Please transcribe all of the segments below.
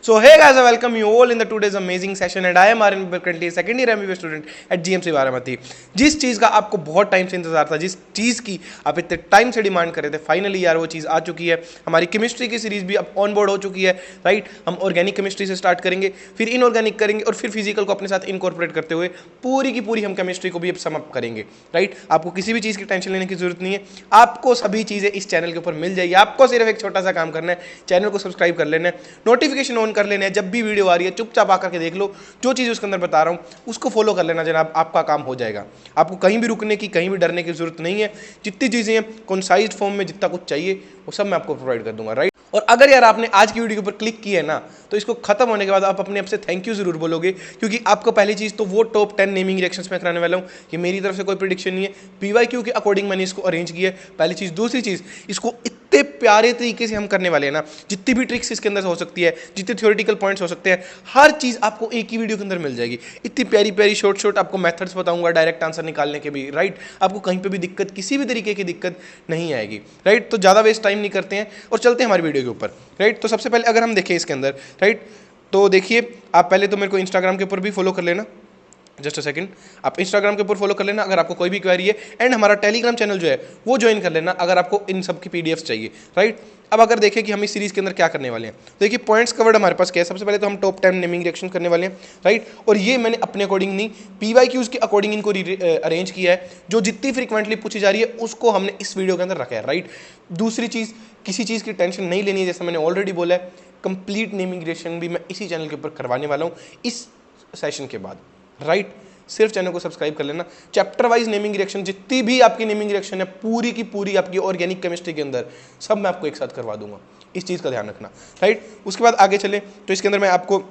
So hey guys, I welcome you all in the today's amazing session and I am Aryan currently second year MBA student at GMC Baramati. जिस चीज़ का आपको बहुत time से इंतजार था, जिस चीज़ की आप इतने टाइम से डिमांड कर रहे थे, फाइनली यार वो चीज़ आ चुकी है। हमारी केमिस्ट्री की सीरीज भी अब ऑन बोर्ड हो चुकी है, राइट। हम ऑर्गेनिक केमिस्ट्री से स्टार्ट करेंगे, फिर इनऑर्गेनिक करेंगे और फिर फिजिकल को अपने साथ इनकॉर्पोरेट करते हुए पूरी की पूरी हम केमिस्ट्री को भी अब समअप करेंगे, राइट। आपको किसी भी चीज़ की टेंशन लेने की जरूरत नहीं है, आपको सभी चीज़ें इस चैनल के ऊपर मिल जाएगी। आपको सिर्फ एक छोटा सा काम करना है, चैनल को सब्सक्राइब कर लेना है, नोटिफिकेशन ऑन कर लेना है, जब भी वीडियो आ रही है चुपचाप आकर के देख लो, जो चीज़ उसके अंदर बता रहा हूँ उसको फॉलो कर लेना जनाब, आपका काम हो जाएगा। आपको कहीं भी रुकने की, कहीं भी डरने की जरूरत नहीं है। जितनी चीज़ें हैं कंसाइज्ड फॉर्म में जितना कुछ चाहिए वो सब मैं आपको प्रोवाइड कर दूंगा, राइट। और अगर यार आपने आज की वीडियो के ऊपर क्लिक किया है ना, तो इसको खत्म होने के बाद आप अपने आप से थैंक यू जरूर बोलोगे, क्योंकि आपको पहली चीज़ तो वो टॉप 10 नेमिंग रिएक्शंस में कराने वाला हूँ। ये मेरी तरफ से कोई प्रेडिक्शन नहीं है, PYQ के अकॉर्डिंग मैंने इसको अरेंज किया है, पहली चीज़। दूसरी चीज़, इसको इतने प्यारे तरीके से हम करने वाले हैं ना, जितनी भी ट्रिक्स इसके अंदर हो सकती है, जितने थ्योरेटिकल पॉइंट्स हो सकते हैं, हर चीज़ आपको एक ही वीडियो के अंदर मिल जाएगी। इतनी प्यारी प्यारी शॉर्ट आपको मेथड्स बताऊंगा डायरेक्ट आंसर निकालने के भी, राइट। आपको कहीं पे भी दिक्कत, किसी भी तरीके की दिक्कत नहीं आएगी, राइट। तो ज़्यादा वेस्ट टाइम नहीं करते हैं और चलते हैं हमारी वीडियो के ऊपर, राइट। तो सबसे पहले अगर हम देखें इसके अंदर, राइट, तो देखिए आप पहले तो मेरे को इंस्टाग्राम के ऊपर भी फॉलो कर लेना, जस्ट अ सेकंड। आप इंस्टाग्राम के ऊपर फॉलो कर लेना अगर आपको कोई भी क्वेरी है, एंड हमारा टेलीग्राम चैनल जो है वो ज्वाइन कर लेना अगर आपको इन सब की PDFs चाहिए, राइट। अब अगर देखें कि हम इस सीरीज के अंदर क्या करने वाले हैं, देखिए पॉइंट्स कवर्ड हमारे पास क्या है। सबसे पहले तो हम टॉप 10 नेमिंग रिएक्शन करने वाले हैं, राइट। और ये मैंने अपने अकॉर्डिंग नहीं, PYQs के अकॉर्डिंग इनको अरेंज किया है। जो जितनी फ्रिक्वेंटली पूछी जा रही है उसको हमने इस वीडियो के अंदर रखा है, राइट। दूसरी चीज़, किसी चीज़ की टेंशन नहीं लेनी है, जैसा मैंने ऑलरेडी बोला है। कंप्लीट नेमिंग रिएक्शन भी मैं इसी चैनल के ऊपर करवाने वाला हूँ इस सेशन के बाद, राइट। सिर्फ चैनल को सब्सक्राइब कर लेना। चैप्टर वाइज नेमिंग रिएक्शन, जितनी भी आपकी नेमिंग रिएक्शन है पूरी की पूरी आपकी ऑर्गेनिक केमिस्ट्री के अंदर, सब मैं आपको एक साथ करवा दूंगा। इस चीज़ का ध्यान रखना, राइट। उसके बाद आगे चले तो इसके अंदर मैं आपको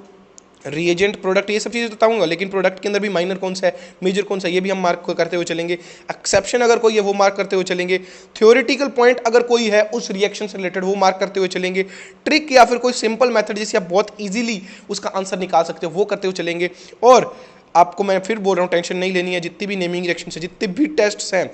रिएजेंट, प्रोडक्ट, ये सब चीज़ें बताऊंगा, लेकिन प्रोडक्ट के अंदर भी माइनर कौन सा है, मेजर कौन सा है, ये भी हम मार्क करते हुए चलेंगे। एक्सेप्शन अगर कोई है वो मार्क करते हुए चलेंगे। थ्योरेटिकल पॉइंट अगर कोई है उस रिएक्शन से रिलेटेड वो मार्क करते हुए चलेंगे। ट्रिक या फिर कोई सिंपल मेथड जिससे आप बहुत ईजिली उसका आंसर निकाल सकते हो वो करते हुए चलेंगे। और आपको मैं फिर बोल रहा हूँ, टेंशन नहीं लेनी है। जितनी भी नेमिंग रिएक्शन है, जितने भी टेस्ट्स हैं,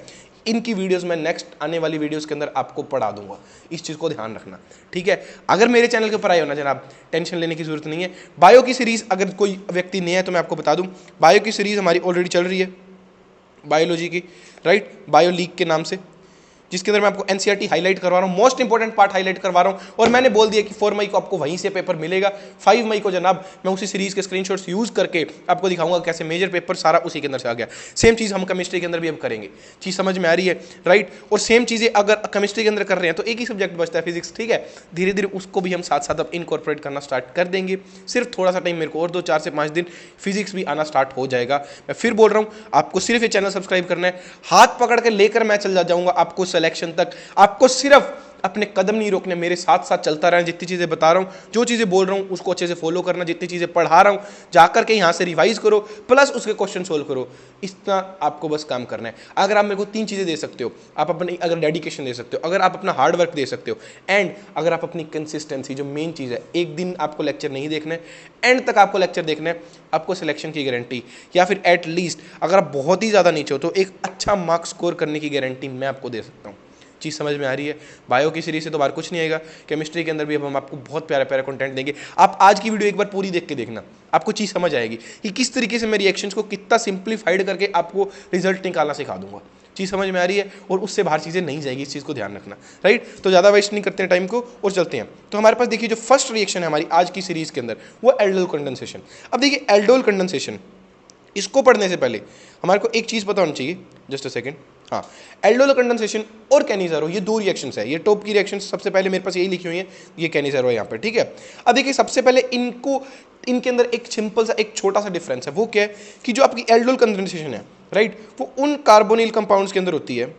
इनकी वीडियोस मैं नेक्स्ट आने वाली वीडियोस के अंदर आपको पढ़ा दूंगा। इस चीज़ को ध्यान रखना, ठीक है। अगर मेरे चैनल के ऊपर आए हो ना जनाब, टेंशन लेने की जरूरत नहीं है। बायो की सीरीज अगर कोई व्यक्ति नया है तो मैं आपको बता दूं, बायो की सीरीज हमारी ऑलरेडी चल रही है, बायोलॉजी की, राइट, बायो लीग के नाम से, जिसके अंदर मैं आपको NCERT हाईलाइट करवा रहा हूँ, मोस्ट इंपॉर्टेंट पार्ट हाईलाइट करवा रहा हूँ। और मैंने बोल दिया कि 4 मई को आपको वहीं से पेपर मिलेगा। 5 मई को जनाब मैं उसी सीरीज के स्क्रीनशॉट्स यूज करके आपको दिखाऊंगा कैसे मेजर पेपर सारा उसी के अंदर से आ गया। सेम चीज़ हम केमिस्ट्री के अंदर भी अब करेंगे। चीज़ समझ में आ रही है, राइट। और सेम चीज़ें अगर केमिस्ट्री के अंदर कर रहे हैं तो एक ही सब्जेक्ट बचता है, फिजिक्स, ठीक है। धीरे धीरे उसको भी हम साथ साथ अब इनकॉर्पोरेट करना स्टार्ट कर देंगे। सिर्फ थोड़ा सा टाइम मेरे को और दो, 4 से 5 दिन, फिजिक्स भी आना स्टार्ट हो जाएगा। मैं फिर बोल रहा हूँ, आपको सिर्फ ये चैनल सब्सक्राइब करना है, हाथ पकड़ के लेकर मैं चल जाऊंगा आपको सिलेक्शन तक। आपको सिर्फ अपने कदम नहीं रोकने, मेरे साथ साथ चलता रहना। जितनी चीज़ें बता रहा हूँ, जो चीज़ें बोल रहा हूँ उसको अच्छे से फॉलो करना। जितनी चीज़ें पढ़ा रहा हूँ जाकर के यहाँ से रिवाइज करो, प्लस उसके क्वेश्चन सोल्व करो। इतना आपको बस काम करना है। अगर आप मेरे को 3 चीज़ें दे सकते हो, आप अपनी अगर डेडिकेशन दे सकते हो, अगर आप अपना हार्ड वर्क दे सकते हो, एंड अगर आप अपनी कंसिस्टेंसी, जो मेन चीज़ है, एक दिन आपको लेक्चर नहीं देखना है, एंड तक आपको लेक्चर देखना है, आपको सिलेक्शन की गारंटी, या फिर एटलीस्ट अगर आप बहुत ही ज़्यादा नीचे हो तो एक अच्छा मार्क्स स्कोर करने की गारंटी मैं आपको दे सकता हूँ। चीज़ समझ में आ रही है। बायो की सीरीज से तो बाहर कुछ नहीं आएगा, केमिस्ट्री के अंदर भी अब हम आपको बहुत प्यारा प्यारा कंटेंट देंगे। आप आज की वीडियो एक बार पूरी देख के देखना, आपको चीज़ समझ आएगी कि किस तरीके से मैं रिएक्शंस को कितना सिंप्लीफाइड करके आपको रिजल्ट निकालना सिखा दूंगा। चीज़ समझ में आ रही है, और उससे बाहर चीज़ें नहीं जाएगी। इस चीज़ को ध्यान रखना, राइट। तो ज़्यादा वेस्ट नहीं करते हैं टाइम को और चलते हैं। तो हमारे पास देखिए जो फर्स्ट रिएक्शन है हमारी आज की सीरीज के अंदर, वो एल्डोल कंडेंसेशन। अब देखिए एल्डोल कंडेंसेशन, इसको पढ़ने से पहले हमारे को एक चीज़ पता होनी चाहिए, जस्ट अ सेकेंड। हाँ, एल्डोल कंडेंसेशन और कैनिज़ारो, ये 2 रिएक्शंस है। ये टॉप की रिएक्शंस सबसे पहले मेरे पास यही लिखी हुई है, ये कैनिज़ारो है यहाँ पर, ठीक है। अब देखिए सबसे पहले इनके अंदर एक सिंपल सा, एक छोटा सा डिफरेंस है। वो क्या है कि जो आपकी एल्डोल कंडेंसेशन है, राइट, वो उन कार्बोनिल कंपाउंड्स के अंदर होती है,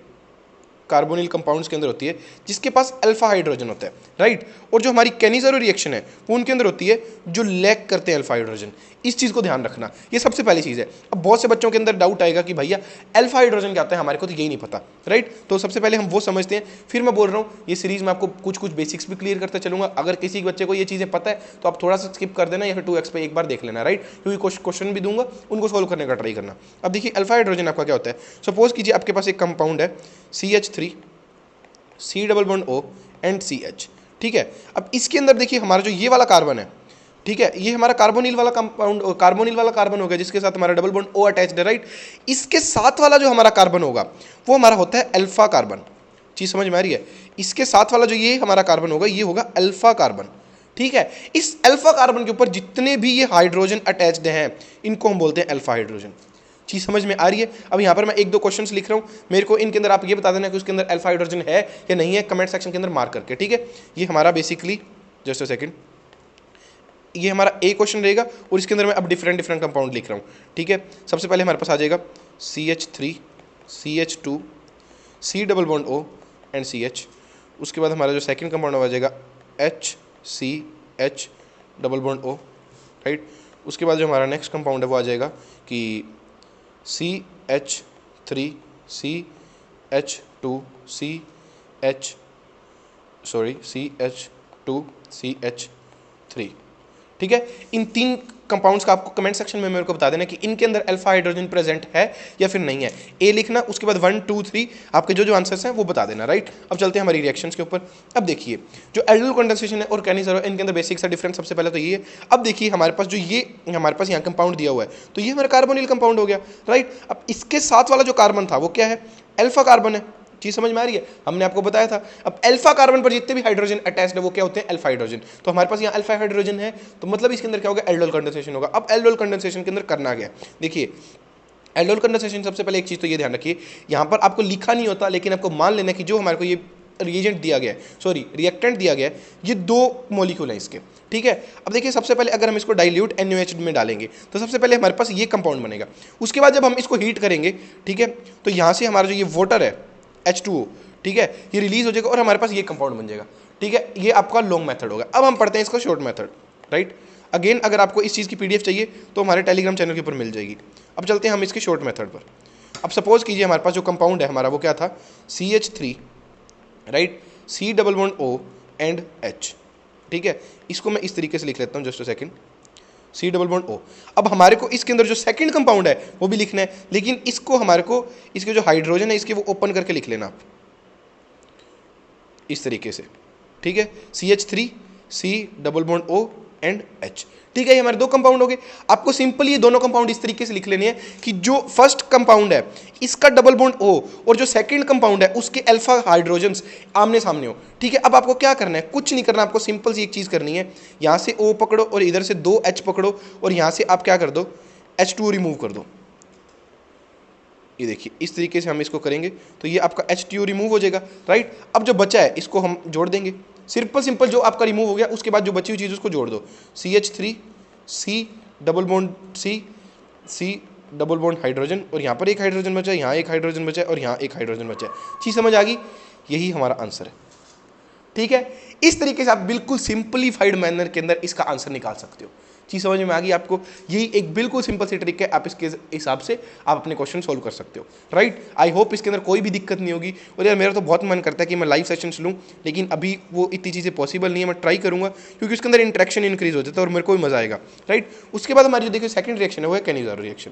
कार्बोनिल कंपाउंड्स के अंदर होती है जिसके पास अल्फा हाइड्रोजन होता है, राइट। और जो हमारी कैनिज़ारो रिएक्शन है वो उनके अंदर होती है जो लैक करते हैं अल्फा हाइड्रोजन। इस चीज़ को ध्यान रखना, ये सबसे पहली चीज़ है। अब बहुत से बच्चों के अंदर डाउट आएगा कि भैया अल्फा हाइड्रोजन क्या होता है, हमारे को तो यही नहीं पता, राइट। तो सबसे पहले हम वो समझते हैं, फिर मैं बोल रहा हूँ ये सीरीज में आपको कुछ कुछ बेसिक्स भी क्लियर करते चलूंगा। अगर किसी बच्चे को ये चीज़ें पता है तो आप थोड़ा सा स्किप कर देना, या फिर 2x पे एक बार देख लेना, राइट, क्योंकि क्वेश्चन भी दूंगा, उनको सोल्व करने का ट्राई करना। अब देखिए अल्फा हाइड्रोजन आपका क्या होता है। सपोज कीजिए आपके पास एक कंपाउंड है CH3 C double bond O and CH, ठीक है। अब इसके अंदर देखिए हमारा जो ये वाला कार्बन है ठीक है, ये हमारा कार्बोनिल वाला कंपाउंड, कार्बोनिल वाला कार्बन हो गया जिसके साथ हमारा डबल बॉन्ड ओ अटैच्ड है, राइट। इसके साथ वाला जो हमारा कार्बन होगा वो हमारा होता है अल्फा कार्बन। चीज समझ में आ रही है? इसके साथ वाला जो ये हमारा कार्बन होगा ये होगा अल्फा कार्बन, ठीक है। इस अल्फा कार्बन के ऊपर जितने भी ये हाइड्रोजन अटैच्ड हैं इनको हम बोलते हैं अल्फा हाइड्रोजन। चीज समझ में आ रही है? अब यहाँ पर मैं एक दो क्वेश्चंस लिख रहा हूँ, मेरे को इनके अंदर आप ये बता देना कि उसके अंदर अल्फा हाइड्रोजन है या नहीं है, कमेंट सेक्शन के अंदर मार्क करके, ठीक है। ये हमारा बेसिकली, जस्ट अ सेकंड, ये हमारा ए क्वेश्चन रहेगा और इसके अंदर मैं अब डिफरेंट डिफरेंट कंपाउंड लिख रहा हूँ, ठीक है। सबसे पहले हमारे पास आ जाएगा CH3 CH2 C double bond O and CH। उसके बाद हमारा जो सेकंड कंपाउंड आ जाएगा HCH double bond O, right. उसके बाद जो हमारा नेक्स्ट कंपाउंड है वो आ जाएगा कि CH3 CH2 ठीक है। इन तीन कंपाउंड्स का आपको कमेंट सेक्शन में मेरे को बता देना कि इनके अंदर अल्फा हाइड्रोजन प्रेजेंट है या फिर नहीं है। ए लिखना, उसके बाद 1 2 3 आपके जो जो आंसर्स हैं वो बता देना, राइट। अब चलते हैं हमारी रिएक्शंस के ऊपर। अब देखिए जो एल्डिल कंडेंसेशन है और कैनिसर इनके अंदर बेसिक सा डिफरेंस सबसे पहले तो ये है। अब देखिए हमारे पास जो ये हमारे पास यहाँ कंपाउंड दिया हुआ है तो ये हमारा कार्बोनिल कंपाउंड हो गया, राइट। अब इसके साथ वाला जो कार्बन था वो क्या है? अल्फा कार्बन है। चीज समझ में आ रही है? हमने आपको बताया था अब अल्फा कार्बन पर जितने भी हाइड्रोजन अटैच्ड है वो क्या होते हैं? Alpha hydrogen. तो हमारे पास यहाँ अल्फा हाइड्रोजन है तो मतलब इसके अंदर क्या होगा? एल्डोल कंडेंसेशन होगा। अब एल्डोल कंडेंसेशन के अंदर करना क्या? देखिए एल्डोल कंडेंसेशन सबसे पहले एक चीज तो ये ध्यान रखिए, यहाँ पर आपको लिखा नहीं होता लेकिन आपको मान लेना कि जो हमारे को ये रिएजेंट दिया गया है, सॉरी रिएक्टेंट दिया गया है, ये 2 मॉलिक्यूल हैं इसके, ठीक है। अब देखिए सबसे पहले अगर हम इसको डाइल्यूट NaOH में डालेंगे तो सबसे पहले हमारे पास ये कंपाउंड बनेगा। उसके बाद जब हम इसको हीट करेंगे, ठीक है, तो यहाँ से हमारा जो ये वाटर है H2O, ठीक है, ये रिलीज हो जाएगा और हमारे पास ये कंपाउंड बन जाएगा, ठीक है। ये आपका लॉन्ग मेथड होगा। अब हम पढ़ते हैं इसका शॉर्ट मेथड, राइट। अगेन अगर आपको इस चीज़ की PDF चाहिए तो हमारे टेलीग्राम चैनल के ऊपर मिल जाएगी। अब चलते हैं हम इसके शॉर्ट मेथड पर। अब सपोज कीजिए हमारे पास जो कंपाउंड है हमारा वो क्या था? CH3, right, C double bond O and H, ठीक है। इसको मैं इस तरीके से लिख लेता हूँ, just a second, C double bond O। अब हमारे को इसके अंदर जो सेकंड कंपाउंड है वो भी लिखना है, लेकिन इसको हमारे को इसके जो हाइड्रोजन है इसके वो ओपन करके लिख लेना आप इस तरीके से, ठीक है। CH3 C double bond O and H, ठीक है। ये हमारे 2 कंपाउंड हो गए। आपको सिंपल ये दोनों कंपाउंड इस तरीके से लिख लेने हैं कि जो फर्स्ट कंपाउंड है इसका डबल बॉन्ड O और जो सेकंड कंपाउंड है उसके अल्फा हाइड्रोजन्स आमने सामने हो, ठीक है। अब आपको क्या करना है? कुछ नहीं करना, आपको सिंपल सी एक चीज़ करनी है, यहाँ से O पकड़ो और इधर से 2 H पकड़ो और यहाँ से आप क्या कर दो? H2O रिमूव कर दो। ये देखिए इस तरीके से हम इसको करेंगे तो ये आपका H2O रिमूव हो जाएगा, राइट। अब जो बचा है इसको हम जोड़ देंगे, सिंपल जो आपका रिमूव हो गया उसके बाद जो बची हुई चीज़ उसको जोड़ दो। CH3 C double bond C double bond hydrogen और यहाँ पर एक हाइड्रोजन बचा है, यहाँ एक हाइड्रोजन बचा है और यहाँ एक हाइड्रोजन बचा है। चीज़ समझ आ गई? यही हमारा आंसर है, ठीक है। इस तरीके से आप बिल्कुल सिंपलीफाइड मैनर के अंदर इसका आंसर निकाल सकते हो। चीज़ समझ में आ गई आपको? यही एक बिल्कुल सिंपल सी ट्रिक है, आप इसके हिसाब से आप अपने क्वेश्चन सोल्व कर सकते हो, राइट। आई होप इसके अंदर कोई भी दिक्कत नहीं होगी। और यार मेरा तो बहुत मन करता है कि मैं लाइव सेशंस लूँ, लेकिन अभी वो इतनी चीज़ें पॉसिबल नहीं है। मैं ट्राई करूँगा क्योंकि उसके अंदर इंटरेक्शन इंक्रीज हो जाता है और मेरे को भी मज़ा आएगा, राइट। उसके बाद हमारी जो देखिए सेकंड रिएक्शन है वो है कैनिज़ारो रिएक्शन।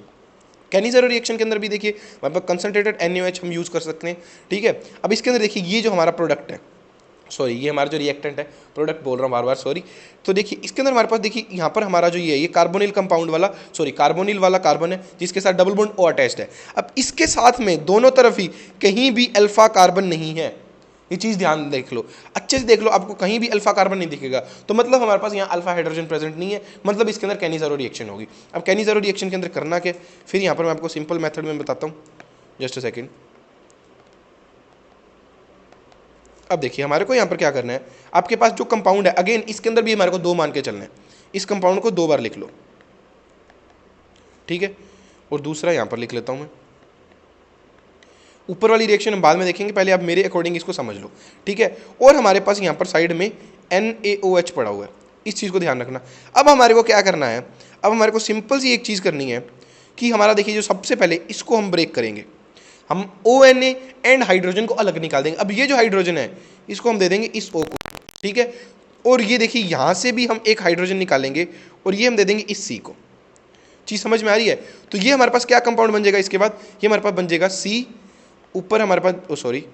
कैनिज़ारो रिएक्शन के अंदर भी देखिए हमारे पास कंसंट्रेटेड NaOH हम यूज़ कर सकते हैं, ठीक है। अब इसके अंदर देखिए ये जो हमारा प्रोडक्ट है, सॉरी ये हमारा जो रिएक्टेंट है, प्रोडक्ट बोल रहा हूँ बार बार, सॉरी। तो देखिए इसके अंदर हमारे पास देखिए यहाँ पर हमारा जो ये कार्बोनिल कंपाउंड वाला, सॉरी कार्बोनिल वाला कार्बन है जिसके साथ डबल बॉन्ड O अटैच्ड है। अब इसके साथ में दोनों तरफ ही कहीं भी अल्फा कार्बन नहीं है, ये चीज़ ध्यान देख लो, अच्छे से देख लो, आपको कहीं भी अल्फा कार्बन नहीं दिखेगा तो मतलब हमारे पास यहाँ अल्फा हाइड्रोजन प्रेजेंट नहीं है, मतलब इसके अंदर कैनिज़ारो रिएक्शन होगी। अब कैनिज़ारो रिएक्शन के अंदर करना क्या, फिर यहाँ पर मैं आपको सिंपल मेथड में बताता हूँ, जस्ट अ सेकेंड। अब देखिए हमारे को यहाँ पर क्या करना है, आपके पास जो कंपाउंड है अगेन इसके अंदर भी हमारे को 2 मान के चलना है। इस कंपाउंड को 2 बार लिख लो, ठीक है, और दूसरा यहाँ पर लिख लेता हूँ मैं। ऊपर वाली रिएक्शन हम बाद में देखेंगे, पहले आप मेरे अकॉर्डिंग इसको समझ लो, ठीक है। और हमारे पास यहाँ पर साइड में NaOH पड़ा हुआ है, इस चीज़ को ध्यान रखना। अब हमारे को क्या करना है, अब हमारे को सिंपल सी एक चीज़ करनी है कि हमारा देखिए जो सबसे पहले इसको हम ब्रेक करेंगे, हम ONA एंड हाइड्रोजन को अलग निकाल देंगे। अब ये जो हाइड्रोजन है इसको हम दे देंगे इस O को, ठीक है। और ये देखिए यहाँ से भी हम एक हाइड्रोजन निकालेंगे और ये हम दे देंगे इस C को। चीज़ समझ में आ रही है? तो ये हमारे पास क्या कंपाउंड बन जाएगा, इसके बाद ये हमारे पास बन जाएगा C, ऊपर हमारे पास सॉरी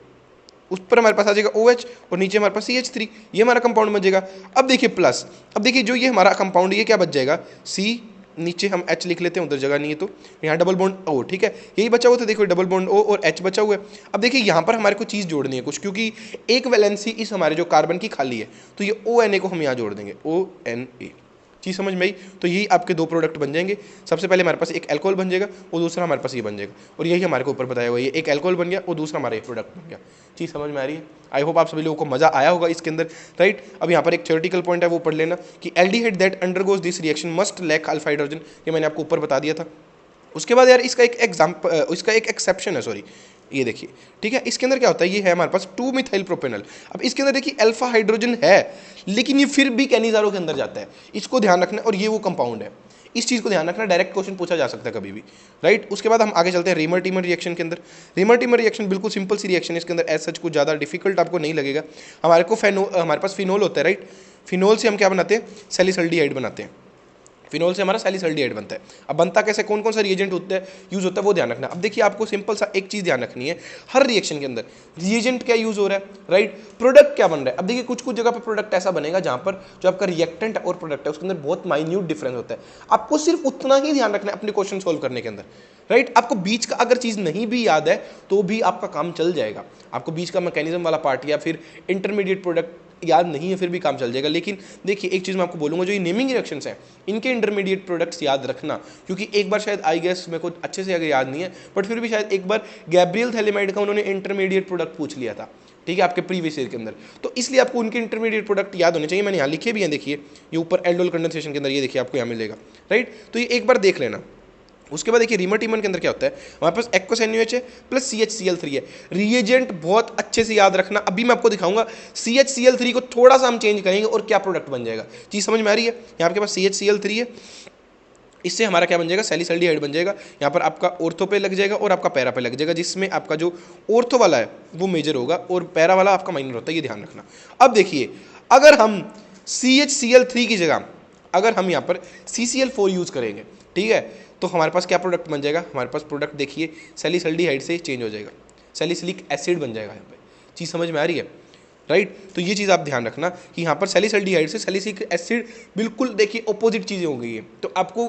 उस पर हमारे पास आ जाएगा OH और नीचे हमारे पास CH3, ये हमारा कंपाउंड बन जाएगा। अब देखिए प्लस, अब देखिए जो ये हमारा कंपाउंड ये क्या बच जाएगा, C, नीचे हम H लिख लेते हैं, उधर जगह नहीं है तो यहाँ डबल बॉन्ड O, ठीक है, यही बचा हुआ था, देखो डबल बॉन्ड O और H बचा हुआ है। अब देखिए यहाँ पर हमारे को चीज़ जोड़नी है कुछ, क्योंकि एक वैलेंसी इस हमारे जो कार्बन की खाली है, तो ये ONA को हम यहाँ जोड़ देंगे, ONA। चीज़ समझ में आई? तो यही आपके दो प्रोडक्ट बन जाएंगे। सबसे पहले हमारे पास एक अल्कोहल बन जाएगा और दूसरा हमारे पास ये बन जाएगा, और यही हमारे को ऊपर बताया हुआ है, ये एक अल्कोहल बन गया और दूसरा हमारा ये प्रोडक्ट बन गया। चीज़ समझ में आ रही है? आई होप आप सभी लोगों को मजा आया होगा इसके अंदर, राइट। अब यहाँ पर एक थ्योरेटिकल पॉइंट है, वो पढ़ लेना कि aldehyde that undergoes this reaction must lack alpha hydrogen, ये मैंने आपको ऊपर बता दिया था। उसके बाद यार इसका एक एग्जाम्पल, इसका एक एक्सेप्शन है, सॉरी, ये देखिए, ठीक है, इसके अंदर क्या होता है, ये है हमारे पास 2 मिथाइल प्रोपेनॉल। अब इसके अंदर देखिए अल्फा हाइड्रोजन है, लेकिन ये फिर भी कैनिजारो के अंदर जाता है, इसको ध्यान रखना। और ये वो कंपाउंड है, इस चीज़ को ध्यान रखना, डायरेक्ट क्वेश्चन पूछा जा सकता है कभी भी, राइट। उसके बाद हम आगे चलते हैं रेमर टीमर रिएक्शन के अंदर। रेमर टीमर रिएक्शन बिल्कुल सिंपल सी रिएक्शन है, इसके अंदर एज सच कुछ ज़्यादा डिफिकल्ट आपको नहीं लगेगा। हमारे पास फिनोल होता है, राइट। फिनोल से हम क्या बनाते हैं, सैलिसल्डिहाइड बनाते हैं। फिनोल से हमारा सैलिसल्डिहाइड बनता है। अब बनता कैसे, कौन कौन सा रिएजेंट होता है, यूज़ होता है, वो ध्यान रखना। अब देखिए आपको सिंपल सा एक चीज़ ध्यान रखनी है, हर रिएक्शन के अंदर रिएजेंट क्या यूज़ हो रहा है, राइट, प्रोडक्ट क्या बन रहा है। अब देखिए कुछ कुछ जगह पर प्रोडक्ट ऐसा बनेगा जहाँ पर जो आपका रिएक्टेंट और प्रोडक्ट है उसके अंदर बहुत माइन्यूट डिफरेंस होता है। आपको सिर्फ उतना ही ध्यान रखना है अपने क्वेश्चन सोल्व करने के अंदर, राइट। आपको बीच का अगर चीज़ नहीं भी याद है तो भी आपका काम चल जाएगा। आपको बीच का मैकेनिज्म वाला पार्ट या फिर इंटरमीडिएट प्रोडक्ट याद नहीं है फिर भी काम चल जाएगा। लेकिन देखिए एक चीज़ मैं आपको बोलूँगा, जो ये नेमिंग रिएक्शंस हैं इनके इंटरमीडिएट प्रोडक्ट्स याद रखना, क्योंकि एक बार शायद आई गेस मेरे को अच्छे से अगर याद नहीं है, बट फिर भी शायद एक बार गैब्रियल थैलेमाइड का उन्होंने इंटरमीडिएट प्रोडक्ट पूछ लिया था, ठीक है, आपके प्रीवियस ईयर के अंदर। तो इसलिए आपको उनके इंटरमीडिएट प्रोडक्ट याद होने चाहिए। मैंने यहाँ लिखे भी हैं, देखिए ये ऊपर एल्डोल कंडेंसेशन के अंदर, ये देखिए आपको यहाँ मिलेगा, राइट। तो ये एक बार देख लेना। उसके बाद देखिए रीमर टीमर के अंदर क्या होता है, हमारे पास एक्वस NaOH है प्लस CHCl3 है। रिएजेंट बहुत अच्छे से याद रखना, अभी मैं आपको दिखाऊंगा CHCl3 को थोड़ा सा हम चेंज करेंगे और क्या प्रोडक्ट बन जाएगा। चीज़ समझ में आ रही है? यहाँ आपके पास CHCl3 है, इससे हमारा क्या बन जाएगा, सैलिसल्डिहाइड बन जाएगा। यहाँ पर आपका ऑर्थो पे लग जाएगा और आपका पैरा पे लग जाएगा, जिसमें आपका जो ऑर्थो वाला है वो मेजर होगा और पैरा वाला आपका माइनर होता है, ये ध्यान रखना। अब देखिए अगर हम CHCl3 की जगह अगर हम यहाँ पर CCl4 यूज़ करेंगे, ठीक है, तो हमारे पास क्या प्रोडक्ट बन जाएगा, हमारे पास प्रोडक्ट देखिए सैलिसल्डिहाइड से चेंज हो जाएगा, सैलिसिलिक एसिड बन जाएगा यहाँ पे। चीज़ समझ में आ रही है, राइट। तो ये चीज़ आप ध्यान रखना कि यहाँ पर सैलिसल्डिहाइड से सैलिसिलिक एसिड बिल्कुल देखिए अपोजिट चीज़ें हो गई है। तो आपको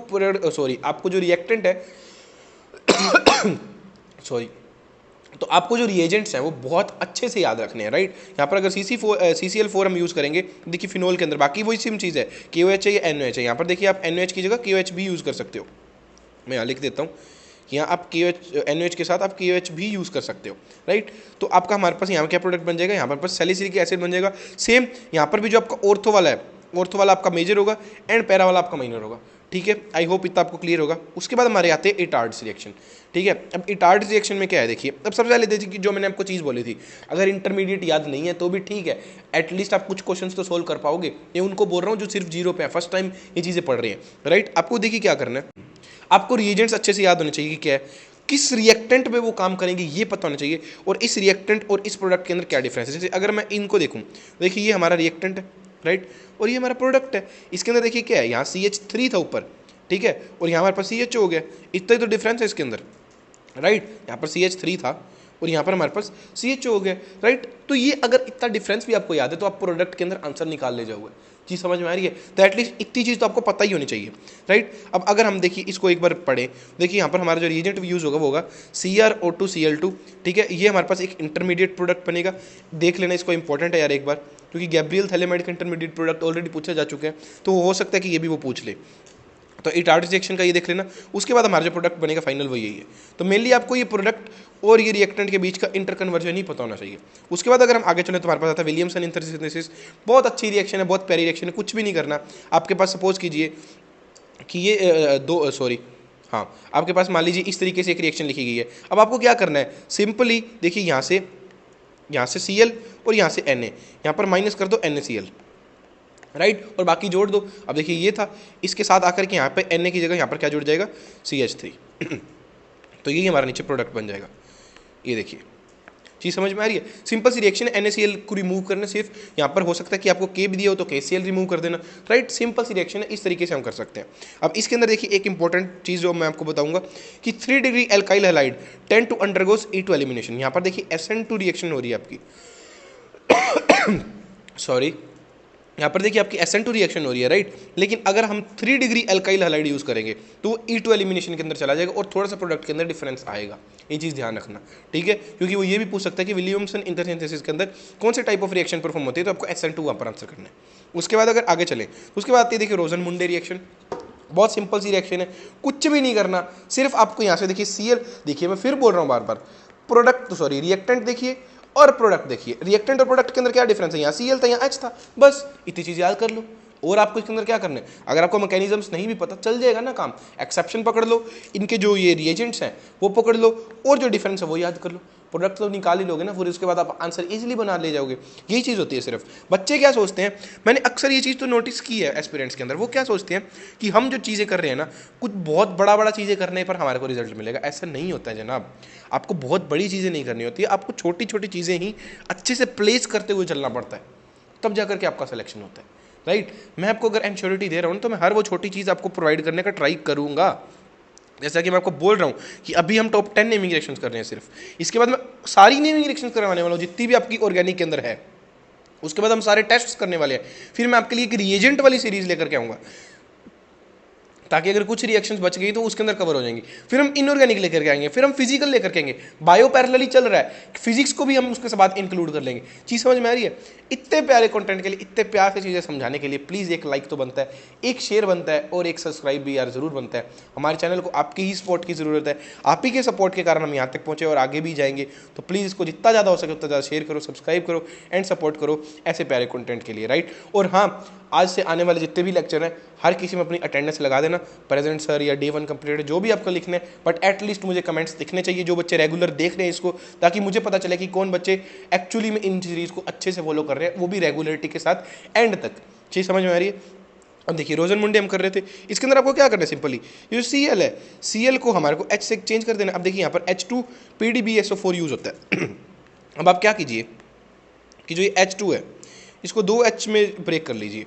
आपको जो रिएक्टेंट है सॉरी, तो आपको जो रिएजेंट्स हैं वो बहुत अच्छे से याद रखने हैं, राइट। यहाँ पर अगर CCl4 हम यूज़ करेंगे, देखिए फिनोल के अंदर बाकी वही सेम चीज़ है, KOH है या NOH है। यहाँ पर देखिए आप NOH की जगह KOH भी यूज़ कर सकते हो, मैं यहाँ लिख देता हूँ कि यहाँ आप NOH के साथ आप KOH भी यूज़ कर सकते हो, राइट। तो आपका हमारे पास यहाँ क्या प्रोडक्ट बन जाएगा, यहाँ पर सैलिसिलिक एसिड बन जाएगा। सेम यहाँ पर भी जो आपका ऑर्थो वाला है, ऑर्थो वाला आपका मेजर होगा एंड पैरा वाला आपका माइनर होगा, ठीक है। आई होप इतना आपको क्लियर होगा। उसके बाद हमारे आते हैं इटार्ड्स रिएक्शन, ठीक है। अब इटार्ड्स रिएक्शन में क्या है, देखिए अब सबसे पहले देखिए कि जो मैंने आपको चीज़ बोली थी, अगर इंटरमीडिएट याद नहीं है तो भी ठीक है, एटलीस्ट आप कुछ क्वेश्चंस तो सोल्व कर पाओगे। ये उनको बोल रहा हूँ जो सिर्फ 0 पे है, फर्स्ट टाइम ये चीज़ें पढ़ रही हैं, राइट। आपको देखिए क्या करना है, आपको रिएजेंट्स अच्छे से याद होने चाहिए कि क्या है, किस रिएक्टेंट पे वो काम करेंगे ये पता होना चाहिए, और इस रिएक्टेंट और इस प्रोडक्ट के अंदर क्या डिफरेंस है। जैसे अगर मैं इनको देखूँ, देखिए ये हमारा रिएक्टेंट है, राइट, और ये हमारा प्रोडक्ट है। इसके अंदर देखिए क्या है, यहाँ CH3 था ऊपर, ठीक है, और यहाँ हमारे पास CH हो गया, इतना ही तो डिफरेंस है इसके अंदर, राइट। यहाँ पर CH3 था और यहाँ पर हमारे पास CH हो गया, राइट। तो ये अगर इतना डिफरेंस भी आपको याद है तो आप प्रोडक्ट के अंदर आंसर निकाल ले जाओगे। चीज़ समझ में आ रही है? तो एटलीस्ट इतनी चीज़ तो आपको पता ही होनी चाहिए, राइट। अब अगर हम देखिए इसको एक बार पढ़ें, देखिए यहाँ पर हमारा जो रिएजेंट यूज़ होगा वो होगा CrO2Cl2, ठीक है। ये हमारे पास एक इंटरमीडिएट प्रोडक्ट बनेगा, देख लेना इसको, इंपॉर्टेंट है यार एक बार, क्योंकि गैब्रियल थैलेमाइड का इंटरमीडिएट प्रोडक्ट ऑलरेडी पूछे जा चुके हैं, तो हो सकता है कि ये भी वो पूछ ले। तो इटार्ड रिएक्शन का ये देख लेना। उसके बाद हमारा जो प्रोडक्ट बनेगा फाइनल वो यही है। तो मेनली आपको ये प्रोडक्ट और ये रिएक्टेंट के बीच का इंटरकन्वर्जन ही पता होना चाहिए। उसके बाद अगर हम आगे चलें तो हमारे पास आता है विलियमसन इंटरसिंथेसिस। बहुत अच्छी रिएक्शन है, बहुत प्यारी रिएक्शन है, कुछ भी नहीं करना। आपके पास सपोज कीजिए कि ये आपके पास मान लीजिए इस तरीके से एक रिएक्शन लिखी गई है। अब आपको क्या करना है, सिंपली देखिए यहाँ से Cl और यहाँ से Na, यहाँ पर माइनस कर दो NaCl, राइट, और बाकी जोड़ दो। अब देखिए ये था, इसके साथ आकर के यहाँ पे Na की जगह यहाँ पर क्या जुड़ जाएगा, CH3 तो यही हमारा नीचे प्रोडक्ट बन जाएगा। ये देखिए चीज़ समझ में आ रही है? सिंपल सी रिएक्शन है। NaCl को रिमूव करना, सिर्फ यहाँ पर हो सकता है कि आपको K भी दिया हो तो KCl रिमूव कर देना, राइट। सिंपल सी रिएक्शन है, इस तरीके से हम कर सकते हैं। अब इसके अंदर देखिए एक इंपॉर्टेंट चीज़ जो मैं आपको बताऊंगा कि 3 degree alkyl halide tend to undergoes E2 elimination. यहाँ पर देखिए SN2 रिएक्शन हो रही है आपकी, सॉरी, यहाँ पर देखिए आपकी SN2 रिएक्शन हो रही है, राइट। लेकिन अगर हम 3 डिग्री अल्काइल हैलाइड यूज़ करेंगे तो वो E2 एलिमिनेशन के अंदर चला जाएगा और थोड़ा सा प्रोडक्ट के अंदर डिफरेंस आएगा। ये चीज़ ध्यान रखना, ठीक है, क्योंकि वो ये भी पूछ सकता है कि विलियमसन इंटरसिंथेसिस के अंदर कौन से टाइप ऑफ रिएक्शन परफॉर्म होती है, तो आपको SN2 वहाँ पर आंसर करना है। उसके बाद अगर आगे चलें तो उसके बाद आती है देखिए रोजन-मुंडे रिएक्शन। बहुत सिंपल सी रिएक्शन है, कुछ भी नहीं करना, सिर्फ आपको यहाँ से देखिए Cl, देखिए मैं फिर बोल रहा हूँ बार बार, प्रोडक्ट सॉरी रिएक्टेंट देखिए और प्रोडक्ट देखिए। रिएक्टेंट और प्रोडक्ट के अंदर क्या डिफरेंस है, यहाँ Cl था यहाँ H था, बस इतनी चीज़ याद कर लो। और आपको इसके अंदर क्या करना है, अगर आपको मैकेनिज्म्स नहीं भी पता चल जाएगा ना काम, एक्सेप्शन पकड़ लो, इनके जो ये रिएजेंट्स हैं वो पकड़ लो और जो डिफरेंस है वो याद कर लो। प्रोडक्ट तो निकाल ही लोगे ना, फिर उसके बाद आप आंसर इजीली बना ले जाओगे। यही चीज़ होती है सिर्फ। बच्चे क्या सोचते हैं, मैंने अक्सर ये चीज़ तो नोटिस की है एस्पिरेंट्स के अंदर, वो क्या सोचते हैं कि हम जो चीज़ें कर रहे हैं ना, कुछ बहुत बड़ा बड़ा चीज़ें करने पर हमारे को रिजल्ट मिलेगा। ऐसा नहीं होता है जनाब, आपको बहुत बड़ी चीज़ें नहीं करनी होती है, आपको छोटी छोटी चीज़ें ही अच्छे से प्लेस करते हुए चलना पड़ता है, तब जाकर के आपका सिलेक्शन होता है, राइट। मैं आपको अगर एंश्योरिटी दे रहा हूँ तो मैं हर वो छोटी चीज़ आपको प्रोवाइड करने का ट्राई करूँगा। जैसा कि मैं आपको बोल रहा हूँ कि अभी हम टॉप 10 नेमिंग रिएक्शंस कर रहे हैं सिर्फ, इसके बाद मैं सारी नेमिंग रिएक्शंस करवाने वाला हूँ जितनी भी आपकी ऑर्गेनिक के अंदर है। उसके बाद हम सारे टेस्ट्स करने वाले हैं, फिर मैं आपके लिए एक रिएजेंट वाली सीरीज लेकर के आऊँगा, ताकि अगर कुछ रिएक्शंस बच गई तो उसके अंदर कवर हो जाएंगी। फिर हम इनऑर्गेनिक लेकर के आएंगे, फिर हम फिजिकल लेकर के आएंगे, बायो पैरेलली चल रहा है, फिजिक्स को भी हम उसके साथ इंक्लूड कर लेंगे। चीज़ समझ में आ रही है? इतने प्यारे कंटेंट के लिए, इतने प्यार से चीज़ें समझाने के लिए प्लीज़ एक लाइक तो बनता है, एक शेयर बनता है और एक सब्सक्राइब भी यार ज़रूर बनता है। हमारे चैनल को आपकी ही सपोर्ट की ज़रूरत है, आप ही के सपोर्ट के कारण हम यहाँ तक पहुँचे और आगे भी जाएंगे। तो प्लीज़ इसको जितना ज़्यादा हो सके उतना ज़्यादा शेयर करो, सब्सक्राइब करो एंड सपोर्ट करो ऐसे प्यारे कंटेंट के लिए, राइट। और हाँ, आज से आने वाले जितने भी लेक्चर हैं हर किसी में अपनी अटेंडेंस लगा देना, प्रेजेंट सर या Day 1 कंप्लीटेड जो भी आपको लिखने, बट एटलीस्ट मुझे कमेंट्स दिखने चाहिए जो बच्चे रेगुलर देख रहे हैं इसको, ताकि मुझे पता चले कि कौन बच्चे एक्चुअली में इन सीरीज़ को अच्छे से फॉलो कर रहे हैं, वो भी रेगुलरिटी के साथ एंड तक। चीज़ समझ में आ रही है? अब देखिए रोजन-मुंडे हम कर रहे थे, इसके अंदर आपको क्या करना है, सिंपली ये जो Cl है, Cl को हमारे को H से चेंज कर देना। अब देखिए यहाँ पर H2 PDBSO4 यूज़ होता है। अब आप क्या कीजिए कि जो ये H2 है इसको 2 H में ब्रेक कर लीजिए,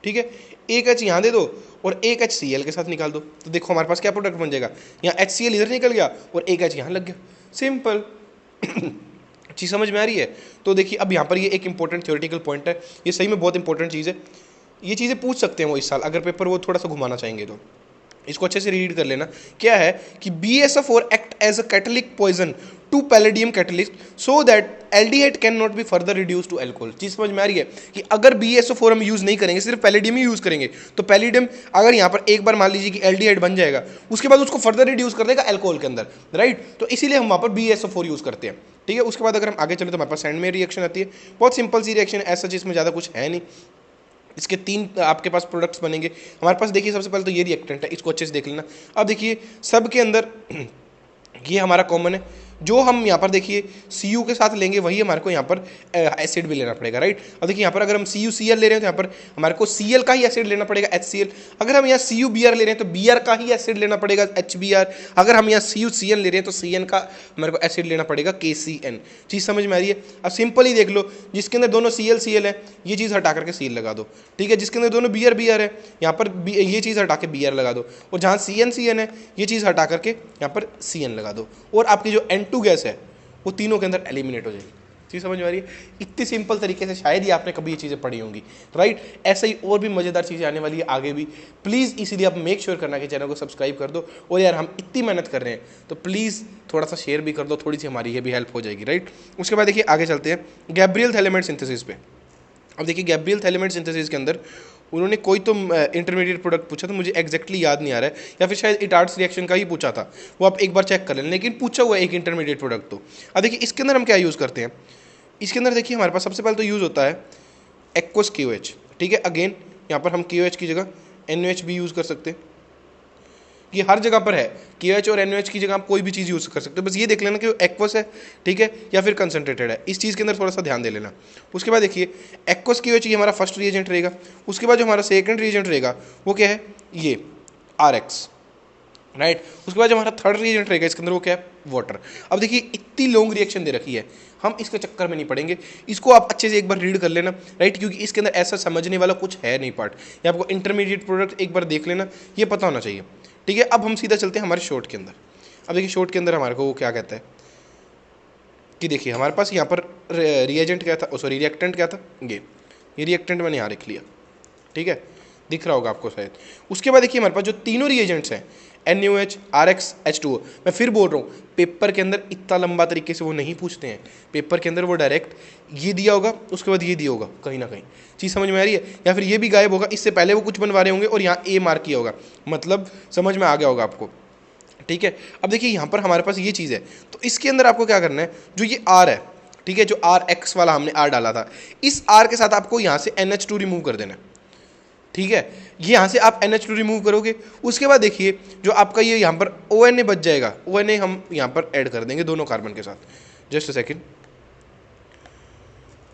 ठीक है, एक H यहाँ दे दो और एक H Cl के साथ निकाल दो, तो देखो हमारे पास क्या प्रोडक्ट बन जाएगा, यहाँ HCl इधर निकल गया और एक H यहाँ लग गया, सिंपल। चीज़ समझ में आ रही है? तो देखिए अब यहाँ पर ये एक इंपॉर्टेंट थ्योरेटिकल पॉइंट है, ये सही में बहुत इंपॉर्टेंट चीज़ है, ये चीज़ें पूछ सकते हैं वो इस साल अगर पेपर वो थोड़ा सा घुमाना चाहेंगे तो। इसको अच्छे से रीड कर लेना। क्या है कि BSO4 act as a catalytic poison to palladium catalyst so that aldehyde can not be further reduce to alcohol. चीज समझ में आ रही है कि अगर BSO4 हम यूज नहीं करेंगे, सिर्फ पैलेडियम ही यूज करेंगे, तो पैलेडियम अगर यहाँ पर एक बार मान लीजिए कि एल्डिहाइड बन जाएगा, उसके बाद उसको फर्दर रिड्यूस कर देगा अल्कोहल के अंदर, राइट। तो इसीलिए हम वहाँ पर BSO4 यूज करते हैं, ठीक है। उसके बाद अगर हम आगे चले तो हमारे पास सैंड में रिएक्शन आती है, बहुत सिंपल सी रिएक्शन है, ऐसा जिसमें ज़्यादा कुछ है नहीं। इसके 3 आपके पास प्रोडक्ट्स बनेंगे हमारे पास। देखिए सबसे पहले तो ये रिएक्टेंट है, इसको अच्छे से देख लेना। अब देखिए सब के अंदर ये हमारा कॉमन है, जो हम यहाँ पर देखिए Cu के साथ लेंगे वही हमारे को यहाँ पर एसिड भी लेना पड़ेगा, राइट। अब देखिए यहाँ पर अगर हम CuCl ले रहे हैं तो यहाँ पर हमारे को Cl का ही एसिड लेना पड़ेगा HCl। अगर हम यहाँ CuBr ले रहे हैं तो Br का ही एसिड लेना पड़ेगा HBr। अगर हम यहाँ CuCN ले रहे हैं तो Cn का हमारे को एसिड लेना पड़ेगा KCN। चीज़ समझ में आ रही है? अब सिंपल ही देख लो, जिसके अंदर दोनों Cl है ये चीज़ हटा करके Cl लगा दो, ठीक है। जिसके अंदर दोनों Br है यहाँ पर ये चीज़ हटा के Br लगा दो, और जहाँ CN है ये चीज़ हटा करके यहाँ पर Cn लगा दो, और आपकी जो N2 गैस है वो तीनों के अंदर एलिमिनेट हो जाएगी। चीज़ समझ में आ रही है? इतनी सिंपल तरीके से शायद ही आपने कभी ये चीज़ें पढ़ी होंगी, राइट। ऐसे ही और भी मज़ेदार चीज़ें आने वाली है आगे भी, प्लीज़ इसीलिए आप मेक श्योर करना कि चैनल को सब्सक्राइब कर दो, और यार हम इतनी मेहनत कर रहे हैं तो प्लीज़ थोड़ा सा शेयर भी कर दो, थोड़ी सी हमारी ये भी हेल्प हो जाएगी, राइट। उसके बाद देखिए आगे चलते हैं गैब्रियल थैलेमाइड सिंथेसिस पे। अब देखिए गैब्रियल थैलेमाइड सिंथेसिस के अंदर उन्होंने कोई तो इंटरमीडिएट प्रोडक्ट पूछा था, मुझे एक्जैक्टली याद नहीं आ रहा है, या फिर शायद इटार्ड्स रिएक्शन का ही पूछा था, वो आप एक बार चेक कर लें, लेकिन पूछा हुआ है एक इंटरमीडिएट प्रोडक्ट। तो अब देखिए इसके अंदर हम क्या यूज़ करते हैं, इसके अंदर देखिए हमारे पास सबसे पहले तो यूज़ होता है एक्वस KOH, ठीक है। अगेन यहाँ पर हम KOH की जगह NOH भी यूज़ कर सकते हैं, ये हर जगह पर है, KOH और NOH की जगह आप कोई भी चीज़ यूज़ कर सकते हो, बस ये देख लेना कि वो एक्वस है, ठीक है, या फिर कंसनट्रेटेड है, इस चीज़ के अंदर थोड़ा सा ध्यान दे लेना। उसके बाद देखिए एक्वस KOH ये हमारा फर्स्ट रिएजेंट रहेगा। उसके बाद जो हमारा सेकंड रिएजेंट रहेगा वो क्या है, ये RX, राइट। उसके बाद जो हमारा थर्ड रिएजेंट रहेगा इसके अंदर वो क्या है, वाटर। अब देखिए इतनी लॉन्ग रिएक्शन दे रखी है, हम इसके चक्कर में नहीं पड़ेंगे, इसको आप अच्छे से एक बार रीड कर लेना, राइट, क्योंकि इसके अंदर ऐसा समझने वाला कुछ है नहीं पार्ट। ये आपको इंटरमीडिएट प्रोडक्ट एक बार देख लेना, ये पता होना चाहिए, ठीक है। अब हम सीधा चलते हैं हमारे शॉर्ट के अंदर। अब देखिए शॉर्ट के अंदर हमारे को वो क्या कहता है, कि देखिए हमारे पास यहाँ पर रिएजेंट क्या था, सॉरी रिएक्टेंट क्या था, ये रिएक्टेंट मैंने यहाँ लिख लिया, ठीक है, दिख रहा होगा आपको शायद। उसके बाद देखिए हमारे पास जो तीनों रिएजेंट्स हैं NaOH, RX, H2O, मैं फिर बोल रहा हूँ पेपर के अंदर इतना लंबा तरीके से वो नहीं पूछते हैं, पेपर के अंदर वो डायरेक्ट ये दिया होगा, उसके बाद ये दिया होगा, कहीं ना कहीं चीज़ समझ में आ रही है, या फिर ये भी गायब होगा, इससे पहले वो कुछ बनवा रहे होंगे और यहाँ A मार्क किया होगा, मतलब समझ में आ गया होगा आपको, ठीक है। अब देखिए यहाँ पर हमारे पास ये चीज़ है, तो इसके अंदर आपको क्या करना है, जो ये R है, ठीक है, जो RX वाला हमने R डाला था, इस R के साथ आपको यहाँ से NH2 रिमूव कर देना है, ठीक है। ये यहाँ से आप NH2 रिमूव करोगे, उसके बाद देखिए जो आपका ये यहाँ पर ONA बच जाएगा, ONA हम यहाँ पर ऐड कर देंगे दोनों कार्बन के साथ, जस्ट अ सेकेंड,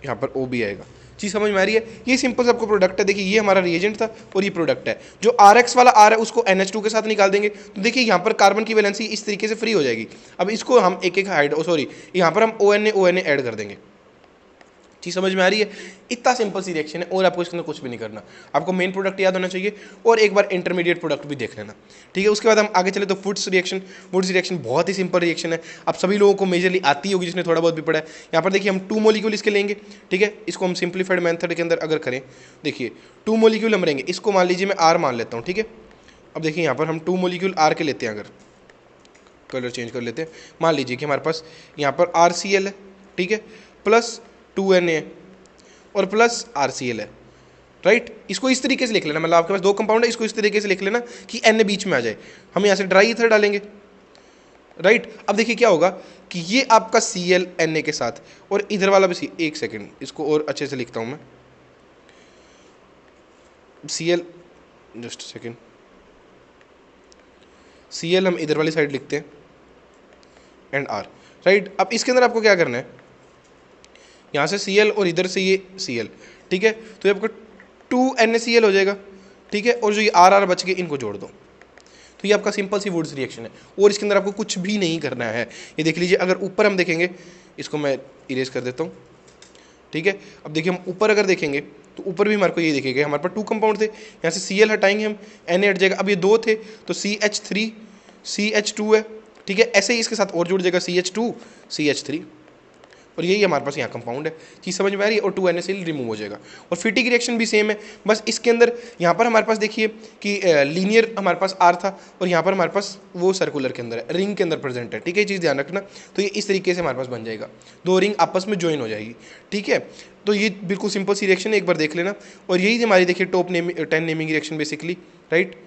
यहाँ पर O भी आएगा, चीज़ समझ में आ रही है। ये सिंपल सा आपको प्रोडक्ट है, देखिए ये हमारा रिएजेंट था और ये प्रोडक्ट है। जो RX वाला R है उसको NH2 के साथ निकाल देंगे, तो देखिए यहाँ पर कार्बन की वैलेंसी इस तरीके से फ्री हो जाएगी। अब इसको हम एक एक हाइड सॉरी यहाँ पर हम ONA ऐड कर देंगे, चीज़ समझ में आ रही है। इतना सिंपल सी रिएक्शन है और आपको इसके अंदर कुछ भी नहीं करना, आपको मेन प्रोडक्ट याद होना चाहिए और एक बार इंटरमीडिएट प्रोडक्ट भी देख लेना, ठीक है। उसके बाद हम आगे चले तो वुड्स रिएक्शन बहुत ही सिंपल रिएक्शन है, आप सभी लोगों को मेजरली आती होगी जिसने थोड़ा बहुत भी पढ़ा है। यहाँ पर देखिए हम 2 मॉलिक्यूल इसके लेंगे, ठीक है, इसको हम सिंप्लीफाइड मेथड के अंदर अगर करें, देखिए 2 मॉलिक्यूल हम लेंगे, इसको मान लीजिए मैं R मान लेता हूँ, ठीक है। अब देखिए यहाँ पर हम 2 मॉलिक्यूल R के लेते हैं, अगर कलर चेंज कर लेते हैं, मान लीजिए कि हमारे पास यहाँ पर RCl है, ठीक है, प्लस 2Na और प्लस RCl है, राइट। इसको इस तरीके से लिख लेना, मतलब आपके पास 2 कंपाउंड है, इसको इस तरीके से लिख लेना कि Na बीच में आ जाए। हम यहाँ से ड्राई ईथर डालेंगे, राइट। अब देखिए क्या होगा कि ये आपका Cl Na के साथ और इधर वाला भी एक सेकेंड इसको और अच्छे से लिखता हूँ मैं, Cl जस्ट सेकेंड, Cl हम इधर वाली साइड लिखते हैं एंड R, राइट। अब इसके अंदर आपको क्या करना है, यहाँ से Cl और इधर से ये Cl, ठीक है, तो ये आपका 2NaCl हो जाएगा, ठीक है, और जो ये RR बच गए इनको जोड़ दो, तो ये आपका सिंपल सी वुड्स रिएक्शन है और इसके अंदर आपको कुछ भी नहीं करना है। ये देख लीजिए, अगर ऊपर हम देखेंगे, इसको मैं इरेज कर देता हूँ, ठीक है। अब देखिए हम ऊपर अगर देखेंगे तो ऊपर भी हमारे को ये दिखेगा, हमारे पास 2 कंपाउंड थे, यहाँ से Cl हटाएंगे हम, Na हट जाएगा, अब ये 2 थे तो CH3 CH2 है, ठीक है, ऐसे ही इसके साथ और जुड़ जाएगा CH2 CH3 और यही हमारे पास यहाँ कंपाउंड है, चीज़ समझ में आ रही है, और 2NaCl रिमूव हो जाएगा। और फिटी की रिएक्शन भी सेम है, बस इसके अंदर यहाँ पर हमारे पास देखिए कि लीनियर हमारे पास R था और यहाँ पर हमारे पास वो सर्कुलर के अंदर है, रिंग के अंदर प्रेजेंट है, ठीक है, ये चीज़ ध्यान रखना। तो ये इस तरीके से हमारे पास बन जाएगा, 2 रिंग आपस में ज्वाइन हो जाएगी, ठीक है। तो ये बिल्कुल सिंपल सी रिएक्शन है, एक बार देख लेना। और यही हमारी देखिए top 10 naming reaction basically, right.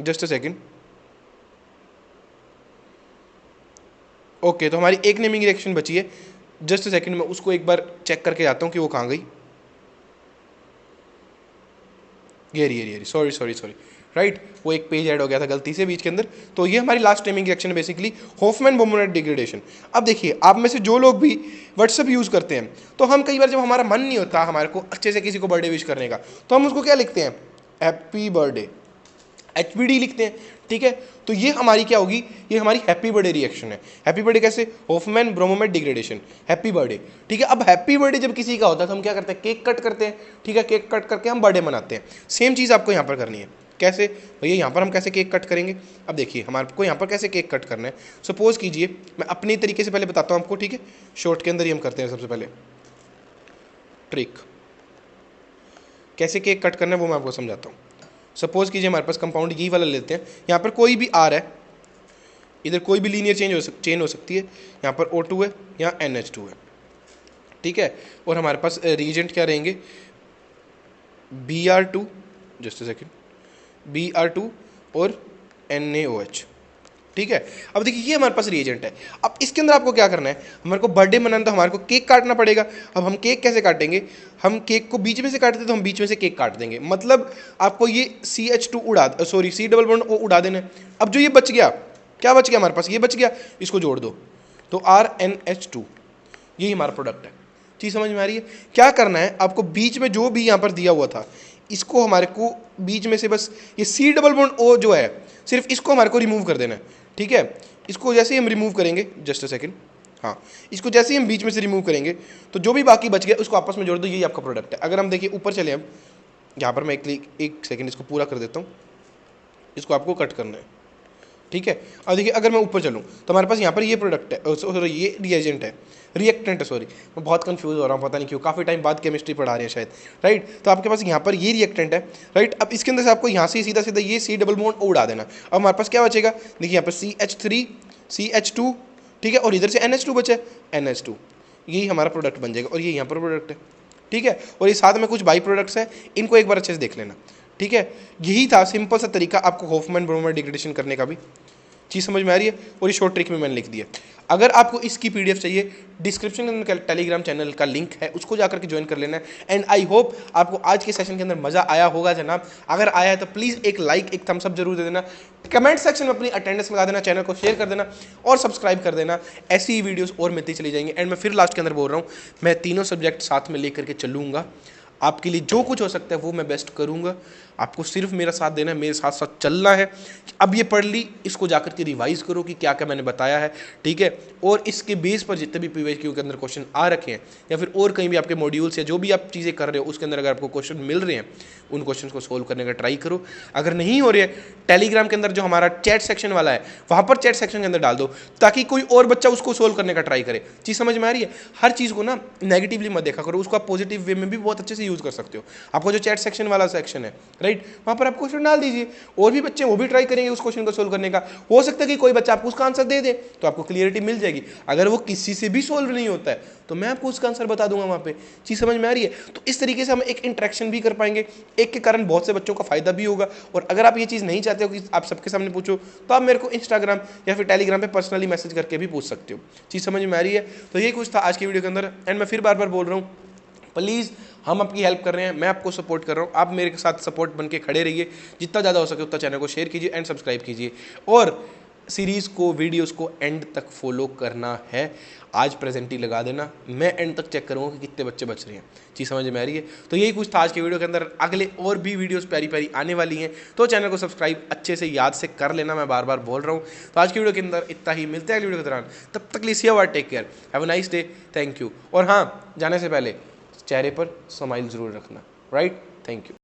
Just a second, okay, तो हमारी एक नेमिंग रिएक्शन बची है, जस्ट सेकंड में उसको एक बार चेक करके आता हूँ कि वो कहाँ गई। ये सॉरी राइट, वो एक पेज ऐड हो गया था गलती से बीच के अंदर। तो ये हमारी लास्ट नेमिंग रिएक्शन है बेसिकली, हॉफमैन बोमोनेट डिग्रेडेशन। अब देखिए आप में से जो लोग भी व्हाट्सएप यूज़ करते हैं, तो हम कई बार जब हमारा मन नहीं होता हमारे को अच्छे से किसी को बर्थडे विश करने का, तो हम उसको क्या लिखते हैं, हैप्पी बर्थडे, HBD लिखते हैं, ठीक है। तो ये हमारी क्या होगी, ये हमारी हैप्पी बर्थडे रिएक्शन है। हैप्पी बर्थडे कैसे, हॉफमैन ब्रोमोमेट डिग्रेडेशन, हैप्पी बर्थडे, ठीक है। अब हैप्पी बर्थडे जब किसी का होता है तो हम क्या करते हैं, केक कट करते हैं, ठीक है, केक कट करके हम बर्थडे मनाते हैं। सेम चीज़ आपको यहाँ पर करनी है। कैसे भैया, यहाँ पर हम कैसे केक कट करेंगे, अब देखिए हमारे को यहाँ पर कैसे केक कट करना है। सपोज कीजिए, मैं अपने तरीके से पहले बताता हूँ आपको, ठीक है, शॉर्ट के अंदर ही हम करते हैं। सबसे पहले ट्रिक कैसे केक कट करना है वो मैं आपको समझाता हूँ। सपोज कीजिए हमारे पास कंपाउंड यही वाला लेते हैं, यहाँ पर कोई भी R है, इधर कोई भी लीनियर चेन हो सकती है, यहाँ पर O2 है, यहाँ NH2 है, ठीक है। और हमारे पास रिएजेंट क्या रहेंगे, Br2, just a second, Br2 और NaOH, ठीक है। अब देखिए ये हमारे पास रिएजेंट है। अब इसके अंदर आपको क्या करना है, हमारे को बर्थडे मनाना तो हमारे को केक काटना पड़ेगा। अब हम केक कैसे काटेंगे, हम केक को बीच में से काटते तो हम बीच में से केक काट देंगे, मतलब आपको ये CH2 C double bond O उड़ा देना है। अब जो ये बच गया, क्या बच गया हमारे पास, ये बच गया, इसको जोड़ दो तो RNH2, यही हमारा प्रोडक्ट है। चीज़ समझ में आ रही है। क्या करना है आपको, बीच में जो भी यहाँ पर दिया हुआ था इसको हमारे को बीच में से बस ये C डबल बॉन्ड O जो है, सिर्फ इसको हमारे को रिमूव कर देना है, ठीक है। इसको जैसे ही हम रिमूव करेंगे, जस्ट अ सेकेंड, हाँ, इसको जैसे ही हम बीच में से रिमूव करेंगे तो जो भी बाकी बच गया उसको आपस में जोड़ दो, यही आपका प्रोडक्ट है। अगर हम देखिए ऊपर चले, हम यहाँ पर मैं एक सेकेंड इसको पूरा कर देता हूँ, इसको आपको कट करना है, ठीक है। और देखिए अगर मैं ऊपर चलूँ तो हमारे पास यहाँ पर ये प्रोडक्ट है, सॉरी ये रिएजेंट है, रिएक्टेंट है, सॉरी मैं बहुत कंफ्यूज हो रहा हूँ, पता नहीं क्यों, काफ़ी टाइम बाद केमिस्ट्री पढ़ा रहे हैं शायद, राइट। तो आपके पास यहाँ पर ये रिएक्टेंट है, राइट। अब इसके अंदर से आपको यहाँ से सीधा सीधा ये C डबल बॉन्ड उड़ा देना। अब हमारे पास क्या बचेगा, देखिए यहाँ पर CH3 CH2, ठीक है, और इधर से NH2 बचे, NH2, यही हमारा प्रोडक्ट बन जाएगा और ये यहाँ पर प्रोडक्ट है, ठीक है। और ये साथ में कुछ बाई प्रोडक्ट्स हैं, इनको एक बार अच्छे से देख लेना, ठीक है। यही था सिंपल सा तरीका आपको होफमैन ब्रोमर डिग्रेडेशन करने का भी, चीज़ समझ में आ रही है। और ये शॉर्ट ट्रिक में मैंने लिख दिया। अगर आपको इसकी PDF चाहिए, डिस्क्रिप्शन के अंदर टेलीग्राम चैनल का लिंक है, उसको जाकर के ज्वाइन कर लेना है। एंड आई होप आपको आज के सेशन के अंदर मजा आया होगा जनाब। अगर आया है तो प्लीज़ एक लाइक, एक थम्स अप जरूर दे देना, कमेंट सेक्शन में अपनी अटेंडेंस लगा देना, चैनल को शेयर कर देना और सब्सक्राइब कर देना। ऐसी ही वीडियोस और मिलती चली जाएंगी। एंड मैं फिर लास्ट के अंदर बोल रहा हूँ, मैं तीनों सब्जेक्ट साथ में लेकर के चलूँगा, आपके लिए जो कुछ हो सकता है वो मैं बेस्ट करूंगा। आपको सिर्फ मेरा साथ देना है, मेरे साथ साथ चलना है। अब ये पढ़ ली, इसको जाकर के रिवाइज करो कि क्या क्या मैंने बताया है, ठीक है। और इसके बेस पर जितने भी PYQ के अंदर क्वेश्चन आ रखे हैं या फिर और कहीं भी आपके मॉड्यूल्स या जो भी आप चीज़ें कर रहे हो उसके अंदर अगर आपको क्वेश्चन मिल रहे हैं, उन क्वेश्चन को सोल्व करने का ट्राई करो। अगर नहीं हो रही है, टेलीग्राम के अंदर जो हमारा चैट सेक्शन वाला है वहाँ पर चैट सेक्शन के अंदर डाल दो, ताकि कोई और बच्चा उसको सोल्व करने का ट्राई करे। चीज़ समझ में आ रही है। हर चीज़ को ना नेगेटिवली मत देखा करो, उसको आप पॉजिटिव वे में भी बहुत अच्छे से यूज़ कर सकते हो। आपको जो चैट सेक्शन वाला सेक्शन है, राइट, वहाँ पर आप क्वेश्चन डाल दीजिए, और भी बच्चे वो भी ट्राई करेंगे उस क्वेश्चन को सोल्व करने का। हो सकता है कि कोई बच्चा आपको उसका आंसर दे दे तो आपको क्लियरिटी मिल जाएगी। अगर वो किसी से भी सोल्व नहीं होता है तो मैं आपको उसका आंसर बता दूंगा वहाँ पे। चीज़ समझ में आ रही है। तो इस तरीके से हम एक इंटरेक्शन भी कर पाएंगे, एक के कारण बहुत से बच्चों का फायदा भी होगा। और अगर आप ये चीज़ नहीं चाहते हो कि आप सबके सामने पूछो, तो आप मेरे को इंस्टाग्राम या फिर टेलीग्राम पे पर्सनली मैसेज करके भी पूछ सकते हो। चीज़ समझ में आ रही है। तो ये कुछ था आज की वीडियो के अंदर। एंड मैं फिर बार बार बोल रहा हूँ, प्लीज़ हम आपकी हेल्प कर रहे हैं, मैं आपको सपोर्ट कर रहा हूँ, आप मेरे साथ सपोर्ट बन के खड़े रहिए। जितना ज़्यादा हो सके उतना चैनल को शेयर कीजिए एंड सब्सक्राइब कीजिए, और सीरीज़ को, वीडियोस को एंड तक फॉलो करना है। आज प्रेजेंट ही लगा देना, मैं एंड तक चेक करूँगा कि कितने बच्चे बच रहे हैं। चीज़ समझ में आ रही है। तो यही कुछ था आज के वीडियो के अंदर। अगले और भी वीडियोस प्यारी प्यारी आने वाली हैं, तो चैनल को सब्सक्राइब अच्छे से याद से कर लेना, मैं बार बार बोल रहा हूँ। तो आज की वीडियो के अंदर इतना ही, मिलते हैं अगली वीडियो के दौरान। तब तक लीजिए और take care, have a nice day, thank you. और हाँ, जाने से पहले चेहरे पर स्माइल ज़रूर रखना, राइट। Thank you.